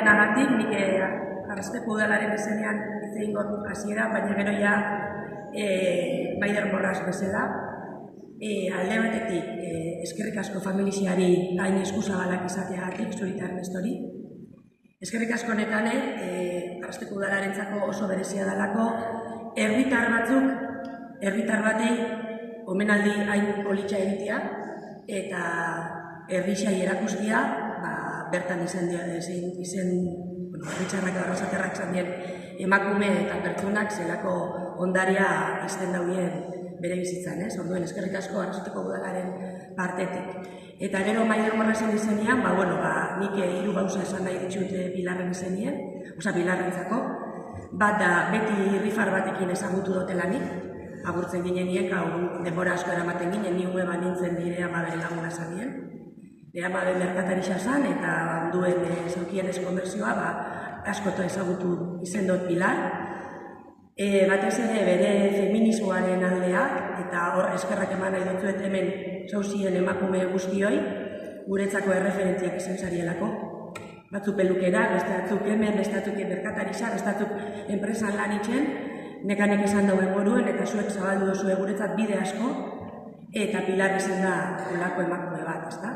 honagatik, nik Arrasteko udalaren izenean hitz egingo dut hasiera, baina gero ja Maider Borras bezala. Alde batetik, eskerrik asko familiziari hain eskuzabalak izateagatik, zurita Ernestori. Eskerrik asko nekane, Arrasteko udalarentzako oso berezia dalako, herritar batei omenaldi hain politxa egitea, eta herrixai erakustia, bertan herritxarrak eta arrasaterrak izan dien emakume eta pertsonak zelako ondaria izten dauen bere bizitzan, ez? Orduen, eskerrik asko Arrasteko udalaren partetik. Eta gero Maider Borrasen izenean, nik 3 gauza esan nahi ditut Pilarren izenien, Pilarrentzako. Bat da, beti rifar batekin ezagutu dutelanik, agurtzen ginenien, denbora asko eramaten ginen, ni ume nintzen nire amabere laguna zanien. Nire amabere merkatarixa zan, eta onduen zaukien eskonbertsioa, askoto ezagutu izen dut Pilar. Batez ere bere feminismoaren aldea, eta hor eskerrak eman nahi dutzuet hemen zauzien emakume guztioi, guretzako erreferentziak izan zarielako. Batzuk pelukera, beste batzuk hemen, beste batzuk merkatarixa, beste batzuk enpresan lan itxen, nekanek esan dauen boruen, eta zuek zabaldu duzue guretzat bide asko, eta Pilar izan da olako emakume bat, ezta?